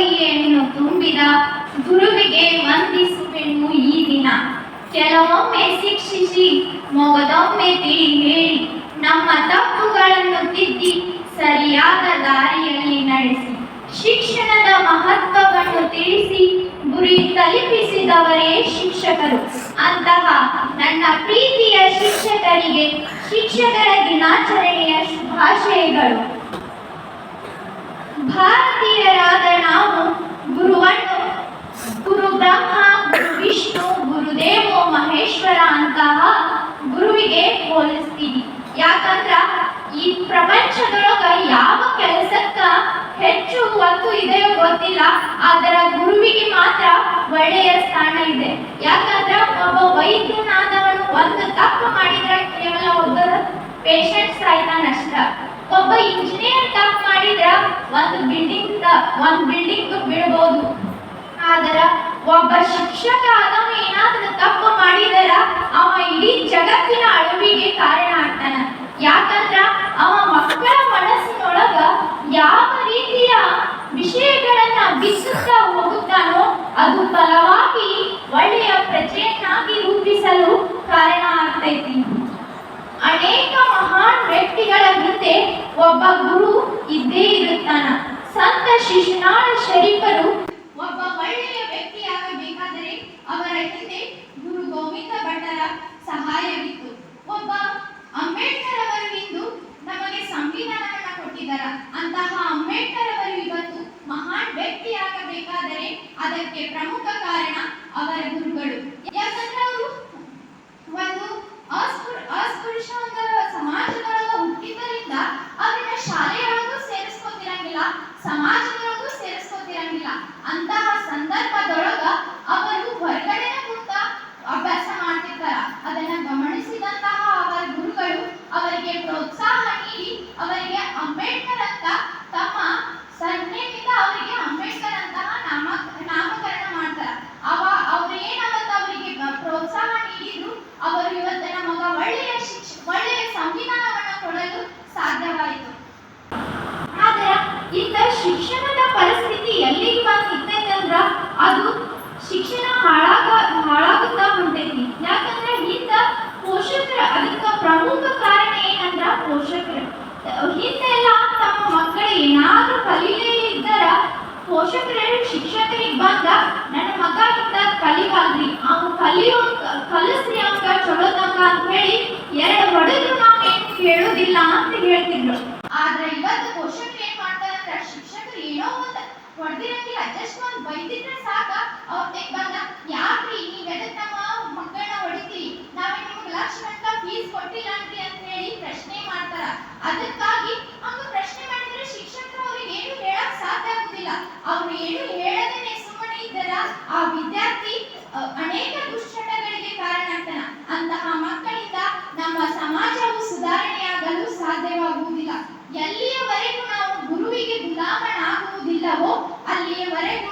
ಕೈಯನ್ನು ತುಂಬಿದ ಗುರುವಿಗೆ ವಂದಿಸುವೆನು ಈ ದಿನ. ಕೆಲವೊಮ್ಮೆ ಶಿಕ್ಷಿಸಿ ಮೊಗದೊಮ್ಮೆ ತಿಳಿ ಹೇಳಿ ನಮ್ಮ ತಪ್ಪುಗಳನ್ನು ತಿದ್ದಿ ಸರಿಯಾದ ದಾರಿಯಲ್ಲಿ ನಡೆಸಿ ಶಿಕ್ಷಣದ ಮಹತ್ವವನ್ನು ತಿಳಿಸಿ ಗುರಿ ತಲುಪಿಸಿದವರೇ ಶಿಕ್ಷಕರು. ಅಂತಹ ನನ್ನ ಪ್ರೀತಿಯ ಶಿಕ್ಷಕರಿಗೆ ಶಿಕ್ಷಕರ ದಿನಾಚರಣೆಯ ಶುಭಾಶಯಗಳು. ಭಾರತೀಯರಾದ ನಾವು ಗುರುವನ್ನು ಗುರು ಬ್ರಹ್ಮ, ಗುರು ವಿಷ್ಣು, ಗುರುದೇವೋ ಮಹೇಶ್ವರ ಅಂತಹ ಗುರುವಿಗೆ ಹೋಲಿಸ್ತೀವಿ. ಯಾಕಂದ್ರ ಈ ಪ್ರಪಂಚದೊಳಗ ಯಾವ ಕೆಲಸಕ್ಕ ಹೆಚ್ಚು ಒತ್ತು ಇದೆಯೋ ಗೊತ್ತಿಲ್ಲ, ಅದರ ಗುರುವಿಗೆ ಮಾತ್ರ ಒಳ್ಳೆಯ ಸ್ಥಾನ ಇದೆ. ಯಾಕಂದ್ರ ಒಬ್ಬ ವೈದ್ಯನಾದವನು ಒಂದು ತಪ್ಪು ಮಾಡಿದ್ರೆ ಕೇವಲ ಒಬ್ಬ ಪೇಷಂಟ್ ಸಾಯ್ತಾನಷ್ಟ. ಒಬ್ಬ ಇಂಜಿನಿಯರ್ ತಪ್ಪು ಮಾಡಿದ್ರ ಒಂದು ಬಿಲ್ಡಿಂಗ್ ಬೀಳ್ಬೋದು. ಆದ್ರ ಒಬ್ಬ ಶಿಕ್ಷಕ ಆದವ ಏನಾದ್ರೂ ತಪ್ಪು ಮಾಡಿದರ ಅವ ಇಡೀ ಜಗತ್ತಿನ ಅಳಿವಿಗೆ ಕಾರಣ ಆಗ್ತಾನ. ಯಾಕಂದ್ರ ಅವ ಮಕ್ಕಳ ಮನಸ್ಸಿನೊಳಗ ಯಾವ ರೀತಿಯ ವಿಷಯಗಳನ್ನ ಬಿತ್ತುತ್ತಾ ಹೋಗುತ್ತಾನೋ ಅದು ಫಲವಾಗಿ ಒಳ್ಳೆಯ ಪ್ರಜೆಯನ್ನಾಗಿ ರೂಪಿಸಲು ಕಾರಣ ಆಗ್ತೈತಿ. ಅನೇಕ ಮಹಾನ್ ವ್ಯಕ್ತಿಗಳ ಹಿಂದೆ ಒಬ್ಬ ಗುರು ಇದ್ದೇ ಇರುತ್ತಾನ. ಸಂತ ಶಿಶುನಾಳ ಶರೀಫರು ಒಬ್ಬ ಒಳ್ಳೆಯ ವ್ಯಕ್ತಿಯಾಗಬೇಕಾದರೆ ಅವರ ಹಿಂದೆ ಗುರು ಗೋವಿಂದ ಭಟ್ಟರ ಸಹಾಯವಿತ್ತು. ಒಬ್ಬ ಅಂಬೇಡ್ಕರ್ ಅವರು ಇಂದು ನಮಗೆ ಸಂವಿಧಾನವನ್ನ ಕೊಟ್ಟಿದ್ದಾರೆ. ಅಂತಹ ಅಂಬೇಡ್ಕರ್ ಅವರು ಇವತ್ತು ಮಹಾನ್ ವ್ಯಕ್ತಿಯಾಗಬೇಕಾದರೆ ಅದಕ್ಕೆ ಪ್ರಮುಖ ಕಾರಣ ಅವರ ಗುರುಗಳು. ಯಾಕಂದ್ರೆ ಅವರು ಒಂದು ಅಸ್ಪೃಶ್ಯ ಸಮಾಜದೊಳಗ ಹುಟ್ಟಿದ್ದರಿಂದ ಅವರನ್ನ ಶಾಲೆಯೊಳಗೂ ಸೇರಿಸ್ಕೊತಿರಂಗಿಲ್ಲ, ಸಮಾಜದೊಳಗೂ ಸೇರಿಸ್ಕೊತಿರಂಗಿಲ್ಲ. ಅಂತಹ ಸಂದರ್ಭದೊಳಗ ಅವರು ಹೊರಗಡೆ ಕುಂತ ಅಭ್ಯಾಸ ಮಾಡ್ತಿರ್ತಾರ. ಅದನ್ನ ಗಮನಿಸಿದಂತಹ ಅವರ ಗುರುಗಳು ಅವರಿಗೆ ಪ್ರೋತ್ಸಾಹ ನೀಡಿ ಅವರಿಗೆ ಅಂಬೇಡ್ಕರ್ ಅಂತ ತಮ್ಮ ಸರ್ನೇಮಿಂದ ಅವರಿಗೆ ಅಂಬೇಡ್ಕರ್ ಅಂತಹ ನಾಮಕರಣ ಮಾಡ್ತಾರ. ಅವ್ರು ಏನಂತ ಅವರಿಗೆ ಪ್ರೋತ್ಸಾಹ ನೀಡಿದ್ರು, ಅವರು ಇವತ್ತು ನಮಗ ಒಳ್ಳೆಯ ಸಂವಿಧಾನವನ್ನ ಕೊಡಲು ಸಾಧ್ಯವಾಯಿತು. ಆದ್ರೆ ಇಂಥ ಶಿಕ್ಷಣದ ಪರಿಸ್ಥಿತಿ ಎಲ್ಲಿಗೆ ಬಂದು ನಿಂತೈತೆ ಅಂದ್ರ ಅದು ಶಿಕ್ಷಣ ಹಾಳಾಗುತ್ತಾ ಹೊಂಟೈತಿ. ಯಾಕಂದ್ರೆ ಇಂಥ ಪೋಷಕರ ಅದಕ್ಕೆ ಪ್ರಮುಖ ಕಾರಣ ಏನಂದ್ರ ಪೋಷಕರು ಹಿಂದೆಲ್ಲ ತಮ್ಮ ಮಕ್ಕಳು ಏನಾದ್ರೂ ಕಲೀಲೇ ಇದ್ದರ ಪೋಷಕರು ಶಿಕ್ಷಕರಿಗೆ ಬಂದ ನನ್ನ ಮಗ ಇಂತ ಕಲಿಬಾರ್ದ್ರಿ, ಅವ್ನು ಕಲಿಸ್ರಿ ಅವ್ಕ ಚಲೋದಂಗ ಅಂತ ಹೇಳಿ ಎರಡು ಹೊಡೆದ್ರು ನಾವು ಏನು ಕೇಳೋದಿಲ್ಲ ಅಂತ ಹೇಳ್ತಿದ್ರು. ಆದ್ರೆ ಇವತ್ತು ಪೋಷಕರು ಏನ್ ಮಾಡ್ತಾರಂದ್ರ ಶಿಕ್ಷಕರು ಏನೋ ಒಂದು ಹೊಡೆದಿರಂಗಿಲ್ಲ, ಜಸ್ಟ್ ಒಂದು ಬೈದಿದ್ರೆ ಸಾಕ ಅವ್ರಿಗೆ ಬಂದ ಯಾಕ್ರಿ ನೀವ್ ಎದಕ್ ನಮ್ಮ ಮಕ್ಕಳನ್ನ ಹೊಡಿತೀರಿ, ನಾವೇ ನಿಮ್ಗೆ ಲಕ್ಷ ಗಂಟ ಫೀಸ್ ಕೊಟ್ಟಿಲ್ಲ ಅಂತ್ರಿ ಅಂತ ಹೇಳಿ ಪ್ರಶ್ನೆ ಮಾಡ್ತಾರ. ಅದಕ್ಕಾಗಿ ಹಂಗ ಪ್ರಶ್ನೆ ಮಾಡಿದ್ರೆ ಶಿಕ್ಷಕರು ಅವ್ರಿಗೆ ಏನು ಹೇಳಕ್ ಸಾಧ್ಯ ಆಗುದಿಲ್ಲ. ಅವ್ರು ಏನು ಹೇಳದೇನೆ ಸುಮ್ಮನೆ ಇದ್ದರ ಆ ವಿದ್ಯಾರ್ಥಿ ಅನೇಕ ದುಶ್ಚಟಗಳಿಗೆ ಕಾರಣ ಆಗ್ತಾನ. ಅಂತಹ ಮಕ್ಕಳಿಂದ ನಮ್ಮ ಸಮಾಜವು ಸುಧಾರಣೆಯಾಗಲು ಸಾಧ್ಯವಾಗುವುದಿಲ್ಲ. ಎಲ್ಲಿಯವರೆಗೂ ನಾವು ಗುರುವಿಗೆ ಗುಲಾಮನಾಗುವುದಿಲ್ಲವೋ ಅಲ್ಲಿಯವರೆಗೂ